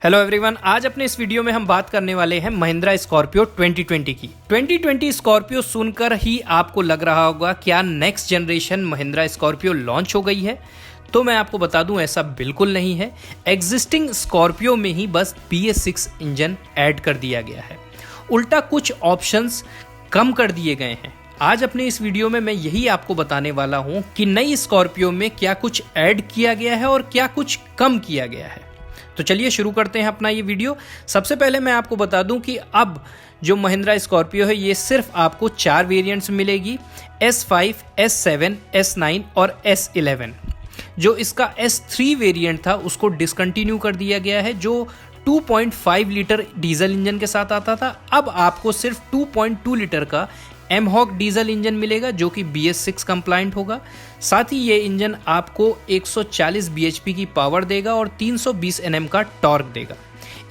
Hello everyone, आज अपने इस वीडियो में हम बात करने वाले हैं महिंद्रा स्कॉर्पियो 2020 की। 2020 स्कॉर्पियो सुनकर ही आपको लग रहा होगा क्या next generation Mahindra Scorpio launch हो गई है। तो मैं आपको बता दूं ऐसा बिल्कुल नहीं है। एग्जिस्टिंग स्कॉर्पियो में ही बस BS6 इंजन ऐड कर दिया गया है, उल्टा कुछ ऑप्शंस कम कर दिए गए हैं। आज अपने इस वीडियो में मैं यही आपको बताने वाला हूं कि नई स्कॉर्पियो में क्या कुछ ऐड किया गया है और क्या कुछ कम किया गया है। तो चलिए शुरू करते हैं अपना ये वीडियो। सबसे पहले मैं आपको बता दूं कि अब जो महिंद्रा स्कॉर्पियो है ये सिर्फ आपको 4 वेरिएंट्स में मिलेगी, S5, S7, S9 और S11। जो इसका S3 वेरिएंट था उसको डिसकंटिन्यू कर दिया गया है, जो 2.5 लीटर डीजल इंजन के साथ आता था। अब आपको सिर्फ 2.2 लीटर का एमहॉक डीजल इंजन मिलेगा जो कि BS6 कंप्लाइंट होगा। साथ ही ये इंजन आपको 140 bhp की पावर देगा और 320 Nm का टॉर्क देगा।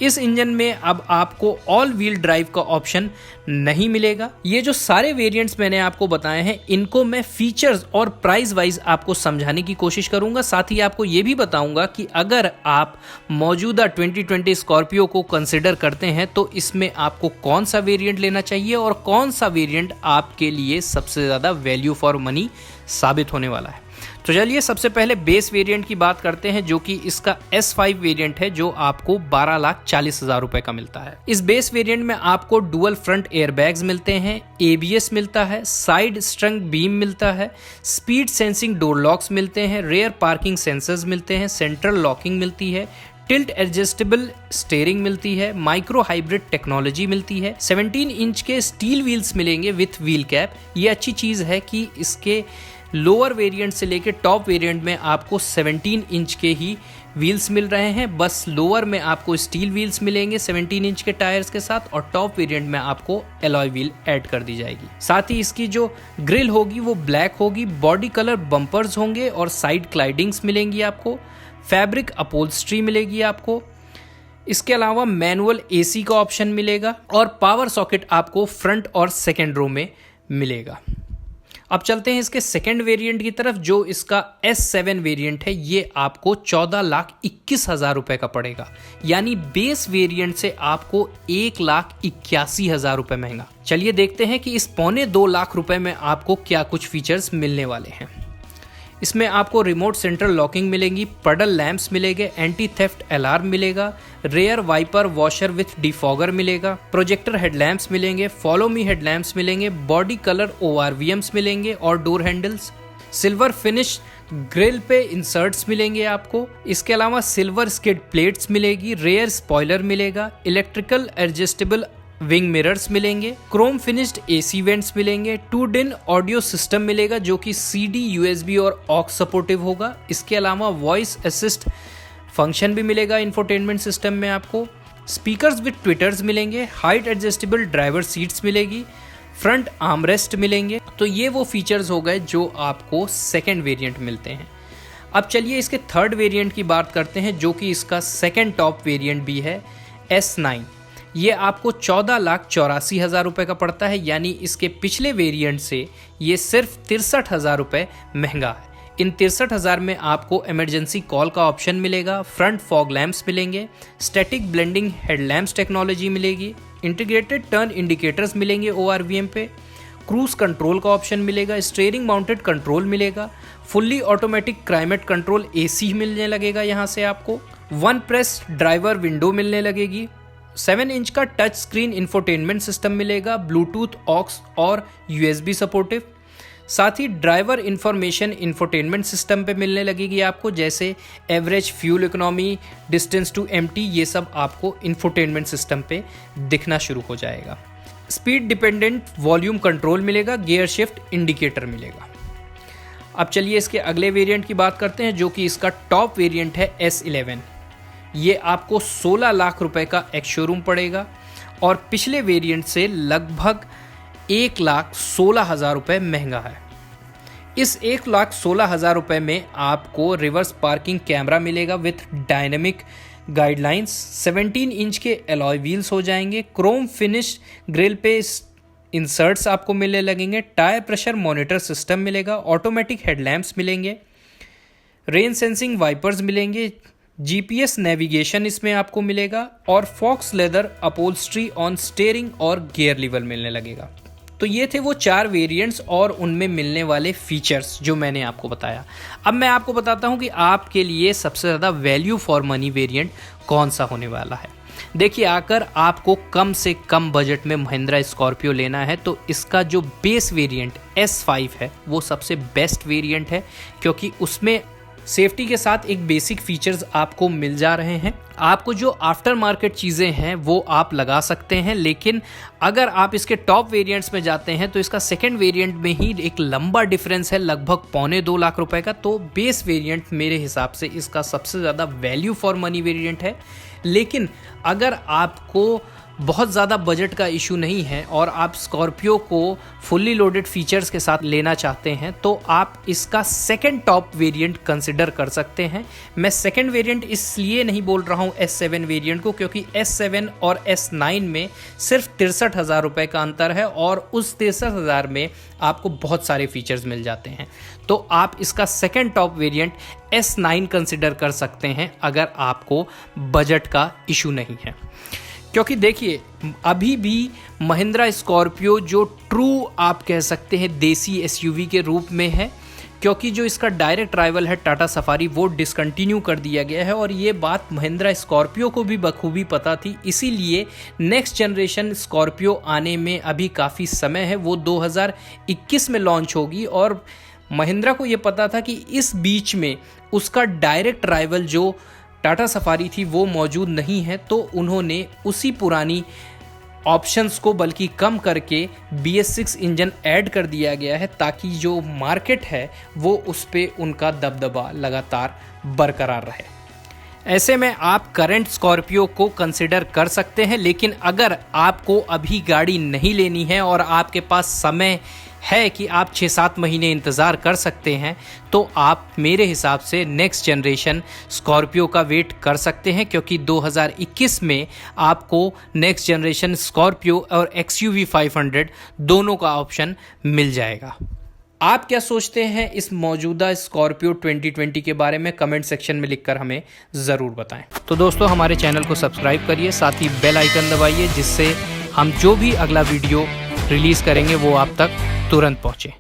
इस इंजन में अब आपको ऑल व्हील ड्राइव का ऑप्शन नहीं मिलेगा। ये जो सारे वेरिएंट्स मैंने आपको बताए हैं इनको मैं फीचर्स और प्राइस वाइज आपको समझाने की कोशिश करूंगा। साथ ही आपको ये भी बताऊंगा कि अगर आप मौजूदा 2020 स्कॉर्पियो को कंसिडर करते हैं तो इसमें आपको कौन सा वेरिएंट लेना चाहिए और कौन सा वेरिएंट आपके लिए सबसे ज़्यादा वैल्यू फॉर मनी साबित होने वाला है। तो चलिए सबसे पहले बेस वेरिएंट की बात करते हैं, जो कि इसका S5 वेरिएंट है, जो आपको 12,40,000 रुपए का मिलता है। इस बेस वेरिएंट में आपको डुअल फ्रंट एयरबैग्स मिलते हैं, ABS मिलता है, साइड स्ट्रंग बीम मिलता है, स्पीड सेंसिंग डोर लॉक्स मिलते हैं, रेयर पार्किंग सेंसर्स मिलते हैं, सेंट्रल लॉकिंग मिलती है, टिल्ट एडजस्टेबल स्टीयरिंग मिलती है, माइक्रो हाइब्रिड टेक्नोलॉजी मिलती है, 17 इंच के स्टील व्हील्स मिलेंगे विथ व्हील कैप। ये अच्छी चीज़ है कि इसके लोअर वेरिएंट से लेकर टॉप वेरिएंट में आपको 17 इंच के ही व्हील्स मिल रहे हैं। बस लोअर में आपको स्टील व्हील्स मिलेंगे 17 इंच के टायर्स के साथ, और टॉप वेरिएंट में आपको एलॉय व्हील ऐड कर दी जाएगी। साथ ही इसकी जो ग्रिल होगी वो ब्लैक होगी, बॉडी कलर बम्पर्स होंगे और साइड क्लाइडिंग्स मिलेंगी आपको, फैब्रिक अपहोल्स्ट्री मिलेगी आपको। इसके अलावा मैनुअल AC का ऑप्शन मिलेगा और पावर सॉकेट आपको फ्रंट और सेकेंड रो में मिलेगा। अब चलते हैं इसके सेकेंड वेरिएंट की तरफ। जो इसका S7 वेरिएंट है ये आपको 14,21,000 रुपए का पड़ेगा, यानी बेस वेरिएंट से आपको 1,81,000 रुपए महंगा। चलिए देखते हैं कि इस 1.25 लाख रुपए में आपको क्या कुछ फीचर्स मिलने वाले हैं। इसमें आपको रिमोट सेंट्रल लॉकिंग मिलेंगी, पडल लैंप्स मिलेंगे, एंटी थेफ्ट अलार्म मिलेगा, rear wiper washer with defogger मिलेगा, प्रोजेक्टर हेडलैम्प्स मिलेंगे, फॉलो मी हेडलैम्प्स मिलेंगे, बॉडी कलर ORVMs मिलेंगे और door handles, silver finish grille पे इंसर्ट्स मिलेंगे आपको। इसके अलावा सिल्वर स्किड प्लेट्स मिलेगी, रेयर स्पॉइलर मिलेगा, इलेक्ट्रिकल एडजस्टेबल विंग मिरर्स मिलेंगे, क्रोम फिनिश्ड AC वेंट्स मिलेंगे, 2DIN ऑडियो सिस्टम मिलेगा जो कि CD, USB और ऑक्स सपोर्टिव होगा। इसके अलावा वॉइस असिस्ट फंक्शन भी मिलेगा इंफोटेनमेंट सिस्टम में आपको, स्पीकर्स विद ट्विटर्स मिलेंगे, हाइट एडजस्टेबल ड्राइवर सीट्स मिलेगी, फ्रंट आर्मरेस्ट मिलेंगे। तो ये वो फीचर्स हो गए जो आपको सेकेंड वेरिएंट मिलते हैं। अब चलिए इसके थर्ड वेरिएंट की बात करते हैं, जो कि इसका सेकेंड टॉप वेरिएंट भी है, S9। ये आपको 14,84,000 रुपये का पड़ता है, यानी इसके पिछले वेरिएंट से ये सिर्फ 63,000 रुपये महंगा है। इन 63,000 में आपको इमरजेंसी कॉल का ऑप्शन मिलेगा, फ्रंट फॉग लैंप्स मिलेंगे, स्टैटिक ब्लेंडिंग हेडलैम्प्स टेक्नोलॉजी मिलेगी, इंटीग्रेटेड टर्न इंडिकेटर्स मिलेंगे ORVM पे, क्रूज कंट्रोल का ऑप्शन मिलेगा, स्टीयरिंग माउंटेड कंट्रोल मिलेगा, fully automatic climate control AC मिलने लगेगा यहाँ से आपको, 1 प्रेस ड्राइवर विंडो मिलने लगेगी, 7 इंच का टच स्क्रीन इंफोटेनमेंट सिस्टम मिलेगा, ब्लूटूथ, ऑक्स और USB सपोर्टिव। साथ ही ड्राइवर इंफॉर्मेशन इंफोटेनमेंट सिस्टम पे मिलने लगेगी आपको, जैसे average fuel economy, distance to empty, ये सब आपको इंफोटेनमेंट सिस्टम पे दिखना शुरू हो जाएगा। स्पीड डिपेंडेंट वॉल्यूम कंट्रोल मिलेगा, गियर शिफ्ट इंडिकेटर मिलेगा। अब चलिए इसके अगले वेरिएंट की बात करते हैं, जो कि इसका टॉप वेरिएंट है S11। ये आपको 16 लाख रुपए का एक्स शोरूम पड़ेगा और पिछले वेरिएंट से लगभग 1,16,000 रुपये महंगा है। इस 1,16,000 रुपये में आपको रिवर्स पार्किंग कैमरा मिलेगा विथ डायनेमिक गाइडलाइंस, 17 इंच के एलॉय व्हील्स हो जाएंगे, क्रोम फिनिश ग्रिल पे इंसर्ट्स आपको मिलने लगेंगे, टायर प्रेशर मॉनिटर सिस्टम मिलेगा, ऑटोमेटिक हेडलैम्प्स मिलेंगे, रेन सेंसिंग वाइपर्स मिलेंगे, जीपीएस नेविगेशन इसमें आपको मिलेगा और fox leather upholstery on steering और गियर लीवर मिलने लगेगा। तो ये थे वो 4 वेरिएंट्स और उनमें मिलने वाले फीचर्स जो मैंने आपको बताया। अब मैं आपको बताता हूँ कि आपके लिए सबसे ज़्यादा वैल्यू फॉर मनी वेरिएंट कौन सा होने वाला है। देखिए, अगर आपको कम से कम बजट में महिंद्रा स्कॉर्पियो लेना है तो इसका जो बेस वेरिएंट S5 है वो सबसे बेस्ट वेरिएंट है, क्योंकि उसमें सेफ्टी के साथ एक बेसिक फीचर्स आपको मिल जा रहे हैं। आपको जो आफ्टर मार्केट चीज़ें हैं वो आप लगा सकते हैं, लेकिन अगर आप इसके टॉप वेरिएंट्स में जाते हैं तो इसका सेकंड वेरिएंट में ही एक लंबा डिफरेंस है, लगभग 2.25 लाख रुपए का। तो बेस वेरिएंट मेरे हिसाब से इसका सबसे ज़्यादा वैल्यू फॉर मनी वेरिएंट है। लेकिन अगर आपको बहुत ज़्यादा बजट का इशू नहीं है और आप स्कॉर्पियो को फुल्ली लोडेड फीचर्स के साथ लेना चाहते हैं तो आप इसका सेकंड टॉप वेरिएंट कंसिडर कर सकते हैं। मैं सेकंड वेरिएंट इसलिए नहीं बोल रहा हूँ S7 वेरिएंट को, क्योंकि S7 और S9 में सिर्फ 63,000 रुपये का अंतर है और उस 63,000 में आपको बहुत सारे फीचर्स मिल जाते हैं। तो आप इसका second top variant S9 consider कर सकते हैं अगर आपको बजट का इशू नहीं है। क्योंकि देखिए, अभी भी महिंद्रा स्कॉर्पियो जो ट्रू आप कह सकते हैं देसी एसयूवी के रूप में है, क्योंकि जो इसका डायरेक्ट राइवल है टाटा सफारी वो डिसकंटिन्यू कर दिया गया है और ये बात महिंद्रा स्कॉर्पियो को भी बखूबी पता थी। इसीलिए नेक्स्ट जनरेशन स्कॉर्पियो आने में अभी काफ़ी समय है, वो 2021 में लॉन्च होगी और महिंद्रा को ये पता था कि इस बीच में उसका डायरेक्ट राइवल जो टाटा सफारी थी वो मौजूद नहीं है, तो उन्होंने उसी पुरानी ऑप्शंस को बल्कि कम करके BS6 इंजन ऐड कर दिया गया है, ताकि जो मार्केट है वो उस पे उनका दबदबा लगातार बरकरार रहे। ऐसे में आप करंट स्कॉर्पियो को कंसिडर कर सकते हैं, लेकिन अगर आपको अभी गाड़ी नहीं लेनी है और आपके पास समय है कि आप 6-7 महीने इंतज़ार कर सकते हैं तो आप मेरे हिसाब से नेक्स्ट जनरेशन स्कॉर्पियो का वेट कर सकते हैं, क्योंकि 2021 में आपको नेक्स्ट जनरेशन स्कॉर्पियो और XUV 500 दोनों का ऑप्शन मिल जाएगा। आप क्या सोचते हैं इस मौजूदा स्कॉर्पियो 2020 के बारे में? कमेंट सेक्शन में लिखकर हमें ज़रूर बताएं। तो दोस्तों, हमारे चैनल को सब्सक्राइब करिए, साथ ही बेल आइकन दबाइए, जिससे हम जो भी अगला वीडियो रिलीज़ करेंगे वो आप तक तुरंत पहुँचे।